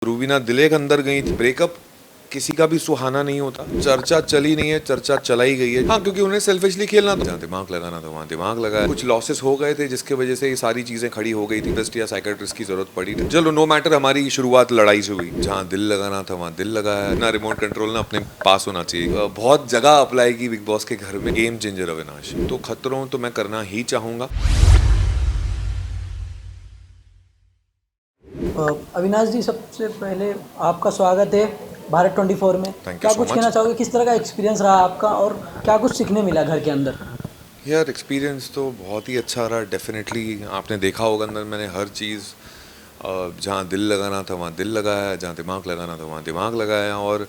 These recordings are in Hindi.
रूबीना दिलेक अंदर गई थी। ब्रेकअप किसी का भी सुहाना नहीं होता। चर्चा चली नहीं है, चर्चा चलाई गई है। हाँ, क्योंकि उन्हें सेल्फिशली खेलना था, जहाँ दिमाग लगाना था वहाँ दिमाग लगाया। कुछ लॉसेस हो गए थे जिसके वजह से ये सारी चीजें खड़ी हो गई थी। टेस्ट या साइकेट्रिस्ट की जरूरत पड़ी थी। चलो, नो मैटर, हमारी शुरुआत लड़ाई से हुई। जहाँ दिल लगाना था वहाँ दिल लगाया। ना रिमोट कंट्रोल ना अपने पास होना चाहिए। बहुत जगह अप्लाई की बिग बॉस के घर में। गेम चेंजर अविनाश तो खतरों तो मैं करना ही चाहूंगा। अविनाश जी, सबसे पहले आपका स्वागत है भारत 24 में। थैंक यू क्या सो कुछ मच। कहना चाहोगे, किस तरह का एक्सपीरियंस रहा आपका और क्या कुछ सीखने मिला घर के अंदर? यार, एक्सपीरियंस तो बहुत ही अच्छा रहा। डेफिनेटली आपने देखा होगा अंदर मैंने हर चीज़, जहाँ दिल लगाना था वहाँ दिल लगाया, जहाँ दिमाग लगाना था वहाँ दिमाग लगाया। और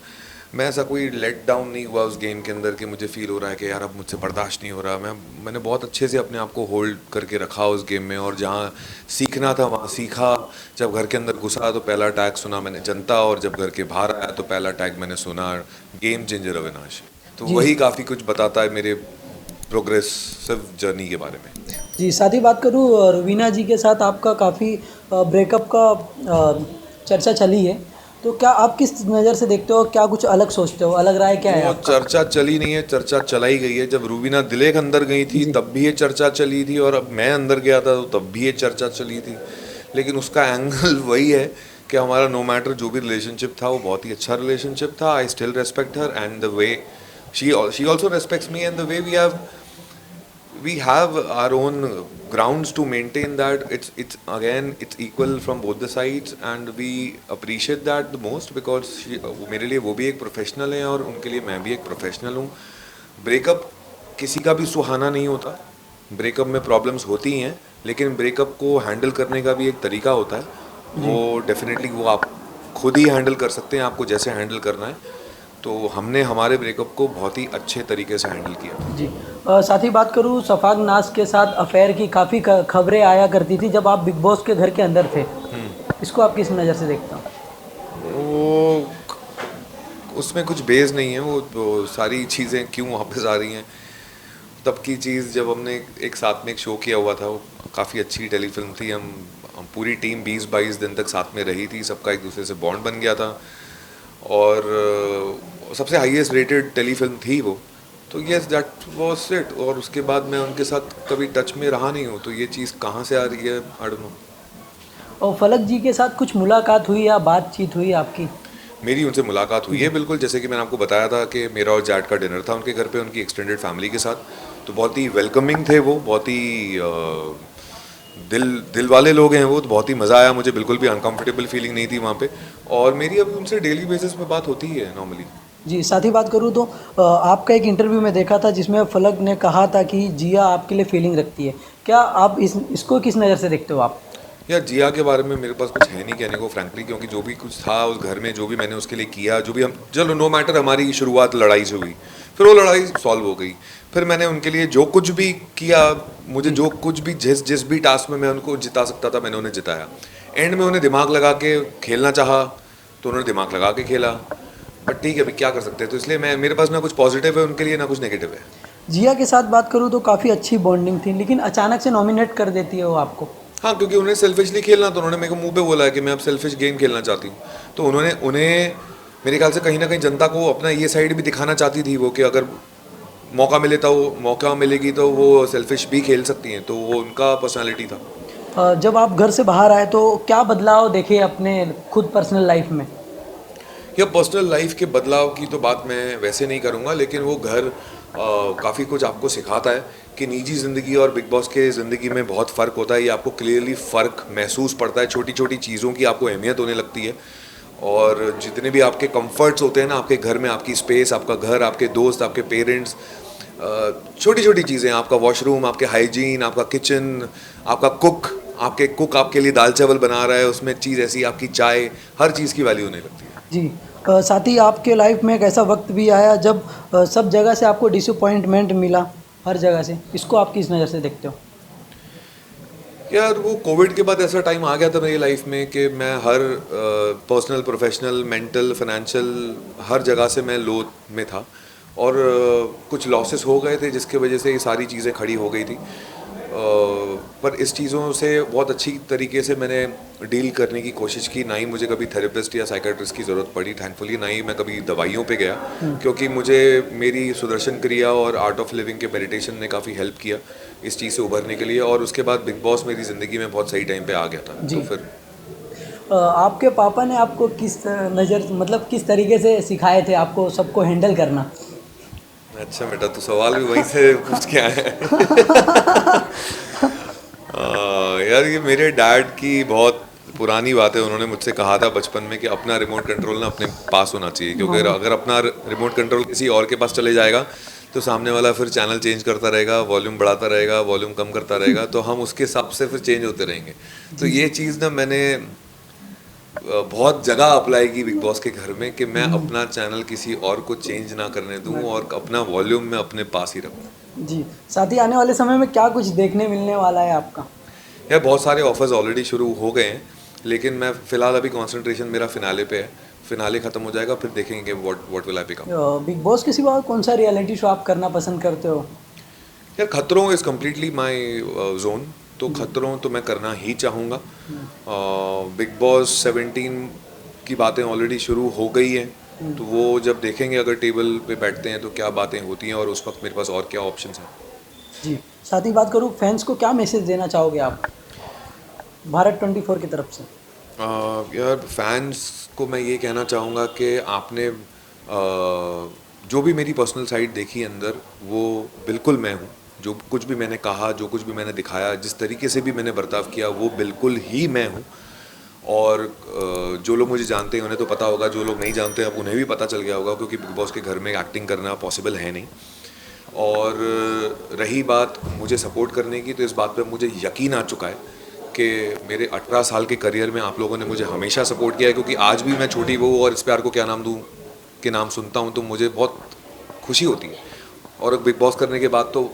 मैं ऐसा कोई लेट डाउन नहीं हुआ उस गेम के अंदर कि मुझे फील हो रहा है कि यार अब मुझसे बर्दाश्त नहीं हो रहा। मैंने बहुत अच्छे से अपने आप को होल्ड करके रखा उस गेम में, और जहाँ सीखना था वहाँ सीखा। जब घर के अंदर घुसा तो पहला टैग सुना मैंने जनता, और जब घर के बाहर आया तो पहला टैग मैंने सुना गेम चेंजर अविनाश। तो जी वही काफ़ी कुछ बताता है मेरे प्रोग्रेसिव जर्नी के बारे में। जी, साथ ही बात करूँ, रुबीना जी के साथ आपका काफ़ी ब्रेकअप का चर्चा चली है। तो क्या आप किस नज़र से देखते हो, क्या कुछ अलग सोचते हो, अलग राय क्या है वो आपका? चर्चा चली नहीं है, चर्चा चलाई गई है। जब रूबीना दिलेक अंदर गई थी जी तब भी ये चर्चा चली थी, और अब मैं अंदर गया था तो तब भी ये चर्चा चली थी। लेकिन उसका एंगल वही है कि हमारा नो मैटर जो भी रिलेशनशिप था वो बहुत ही अच्छा रिलेशनशिप था। I still respect her, and the way she also respects me, and the way we have our own grounds to maintain that it's again it's equal from both the sides, and we appreciate that the most because मेरे लिए वो भी एक प्रोफेशनल है और उनके लिए मैं भी एक प्रोफेशनल हूँ। ब्रेकअप किसी का भी सुहाना नहीं होता। ब्रेकअप में प्रॉब्लम्स होती हैं, लेकिन ब्रेकअप को हैंडल करने का भी एक तरीका होता है। जी वो डेफिनेटली वो आप खुद ही हैंडल कर सकते हैं, आपको जैसे हैंडल करना है। तो हमने हमारे ब्रेकअप को बहुत ही अच्छे तरीके से हैंडल किया। जी। साथ ही बात करूँ, शफाक नाज के साथ अफेयर की काफ़ी खबरें आया करती थी जब आप बिग बॉस के घर के अंदर थे। इसको आप किस नज़र से देखते हो? वो उसमें कुछ बेस नहीं है। वो सारी चीज़ें क्यों वापस आ रही हैं, तब की चीज़ जब हमने एक साथ में एक शो किया हुआ था, वो काफ़ी अच्छी टेलीफिल्म थी। हम पूरी टीम 20-22 दिन तक साथ में रही थी, सबका एक दूसरे से बॉन्ड बन गया था, और सबसे हाईएस्ट रेटेड टेलीफिल्म थी वो। तो यस, दैट वाज इट। और उसके बाद मैं उनके साथ कभी टच में रहा नहीं हूँ, तो ये चीज़ कहाँ से आ रही है, आई डोंट नो। और फलक जी के साथ कुछ मुलाकात हुई या बातचीत हुई आपकी? मेरी उनसे मुलाकात हुई है, जी बिल्कुल। जैसे कि मैंने आपको बताया था कि मेरा और जैड का डिनर था उनके घर पे, उनकी एक्सटेंडेड फैमिली के साथ। तो बहुत ही वेलकमिंग थे वो, बहुत ही दिल दिल वाले लोग हैं वो। तो बहुत ही मज़ा आया मुझे, बिल्कुल भी अनकंफर्टेबल फीलिंग नहीं थी वहाँ पे। और मेरी अभी उनसे डेली बेसिस पे बात होती ही है नॉर्मली। जी, साथ ही बात करूँ तो आपका एक इंटरव्यू में देखा था जिसमें फलक ने कहा था कि जिया आपके लिए फीलिंग रखती है। क्या आप इसको किस नज़र से देखते हो आप? यार, जिया के बारे में मेरे पास कुछ है नहीं कहने को फ्रैंकली, क्योंकि जो भी कुछ था उस घर में, जो भी मैंने उसके लिए किया, जो भी हम, चलो नो मैटर, हमारी शुरुआत लड़ाई से हुई। फिर वो लड़ाई सॉल्व हो गई। फिर मैंने उनके लिए जो कुछ भी किया, मुझे जी जो कुछ भी जिस जिस भी टास्क में मैं उनको जिता सकता था मैंने उन्हें जिताया। एंड में उन्हें दिमाग लगा के खेलना चाहा तो उन्होंने दिमाग लगा के खेला। बट ठीक है, अभी क्या कर सकते हैं। तो इसलिए मैं, मेरे पास ना कुछ पॉजिटिव है उनके लिए ना कुछ नेगेटिव है। जिया के साथ बात करूँ तो काफ़ी अच्छी बॉन्डिंग थी, लेकिन अचानक से नॉमिनेट कर देती है वो आपको। हाँ, क्योंकि उन्हें सेल्फिशली खेलना, तो उन्होंने मेरे को मुंह पे बोला है कि मैं अब सेल्फिश गेम खेलना चाहती हूँ। तो उन्होंने उन्हें मेरे ख्याल से कहीं ना कहीं जनता को अपना ये साइड भी दिखाना चाहती थी वो, कि अगर मौका मिले तो मौका मिलेगी तो वो सेल्फिश भी खेल सकती हैं। तो वो उनका पर्सनालिटी था। जब आप घर से बाहर आए तो क्या बदलाव देखे अपने खुद पर्सनल लाइफ में? या पर्सनल लाइफ के बदलाव की तो बात मैं वैसे नहीं करूँगा, लेकिन वो घर काफ़ी कुछ आपको सिखाता है कि निजी ज़िंदगी और बिग बॉस के ज़िंदगी में बहुत फ़र्क होता है। ये आपको क्लियरली फ़र्क महसूस पड़ता है, छोटी छोटी चीज़ों की आपको अहमियत होने लगती है। और जितने भी आपके कंफर्ट्स होते हैं ना आपके घर में, आपकी स्पेस, आपका घर, आपके दोस्त, आपके पेरेंट्स, छोटी छोटी चीज़ें, आपका वॉशरूम, आपके हाइजीन, आपका किचन, आपका कुक आपके लिए दाल चावल बना रहा है, उसमें चीज़ ऐसी, आपकी चाय, हर चीज़ की वैल्यू होने लगती है। जी। साथ ही आपके लाइफ में एक ऐसा वक्त भी आया जब सब जगह से आपको डिसअपॉइंटमेंट मिला, हर जगह से। इसको आप किस नज़र से देखते हो? यार, वो कोविड के बाद ऐसा टाइम आ गया था मेरी लाइफ में कि मैं हर पर्सनल, प्रोफेशनल, मेंटल, फाइनेंशियल, हर जगह से मैं लो में था। और कुछ लॉसेस हो गए थे जिसके वजह से ये सारी चीज़ें खड़ी हो गई थी। पर इस चीज़ों से बहुत अच्छी तरीके से मैंने डील करने की कोशिश की। ना ही मुझे कभी थेरेपिस्ट या साइकेट्रिस्ट की ज़रूरत पड़ी थैंकफुली, ना ही मैं कभी दवाइयों पे गया, क्योंकि मुझे मेरी सुदर्शन क्रिया और आर्ट ऑफ लिविंग के मेडिटेशन ने काफ़ी हेल्प किया इस चीज़ से उभरने के लिए। और उसके बाद बिग बॉस मेरी ज़िंदगी में बहुत सही टाइम पे आ गया था। जी। तो फिर आपके पापा ने आपको किस नज़र मतलब किस तरीके से सिखाए थे आपको सबको हैंडल करना? अच्छा बेटा, तो सवाल भी वहीं से पूछ के आए हैं। यार ये मेरे डैड की बहुत पुरानी बात है। उन्होंने मुझसे कहा था बचपन में कि अपना रिमोट कंट्रोल ना अपने पास होना चाहिए, क्योंकि अगर अपना रिमोट कंट्रोल किसी और के पास चले जाएगा तो सामने वाला फिर चैनल चेंज करता रहेगा, वॉल्यूम बढ़ाता रहेगा, वॉल्यूम कम करता रहेगा, तो हम उसके हिसाब से फिर चेंज होते रहेंगे। तो ये चीज़ ना मैंने बहुत जगह अप्लाई की बिग बॉस के घर में, कि मैं अपना चैनल किसी और को चेंज ना करने दूं और अपना वॉल्यूम में अपने पास ही रखूं। जी, साथ ही आने वाले समय में क्या कुछ देखने मिलने वाला है आपका? यार बहुत सारे ऑफर्स ऑलरेडी शुरू हो गए हैं, लेकिन मैं फ़िलहाल अभी कंसंट्रेशन मेरा फिनाले पे है। फिनाले ख़त्म हो जाएगा फिर देखेंगे what will I become. Big boss के सिवा और कौन सा रियलिटी शो आप करना पसंद करते हो? यार खतरों इज़ कम्प्लीटली माय जोन, तो खतरों तो मैं करना ही चाहूँगा। बिग बॉस 17 की बातें ऑलरेडी शुरू हो गई हैं, तो वो जब देखेंगे अगर टेबल पे बैठते हैं तो क्या बातें होती हैं और उस वक्त मेरे पास और क्या ऑप्शंस हैं। जी, साथ ही बात करूँ फैंस को क्या मैसेज देना चाहोगे आप भारत 24 की तरफ से? यार फैंस को मैं ये कहना चाहूँगा कि आपने जो भी मेरी पर्सनल साइड देखी अंदर, वो बिल्कुल मैं हूँ। जो कुछ भी मैंने कहा, जो कुछ भी मैंने दिखाया, जिस तरीके से भी मैंने बर्ताव किया, वो बिल्कुल ही मैं हूँ। और जो लोग मुझे जानते हैं उन्हें तो पता होगा, जो लोग नहीं जानते अब उन्हें भी पता चल गया होगा, क्योंकि बिग बॉस के घर में एक्टिंग करना पॉसिबल है नहीं। और रही बात मुझे सपोर्ट करने की, तो इस बात पे मुझे यकीन आ चुका है कि मेरे 18 साल के करियर में आप लोगों ने मुझे हमेशा सपोर्ट किया है, क्योंकि आज भी मैं छोटी बहू और इस प्यार को क्या नाम दूँ के नाम सुनता हूँ तो मुझे बहुत खुशी होती है। और बिग बॉस करने के बाद तो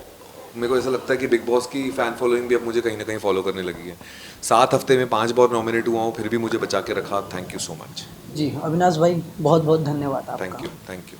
मेरे को ऐसा लगता है कि बिग बॉस की फ़ैन फॉलोइंग भी अब मुझे कहीं ना कहीं फॉलो करने लगी है। 7 हफ्ते में 5 बार नॉमिनेट हुआ हूँ, फिर भी मुझे बचा के रखा। Thank you so much. जी, अविनाश भाई बहुत-बहुत धन्यवाद आपका। Thank you.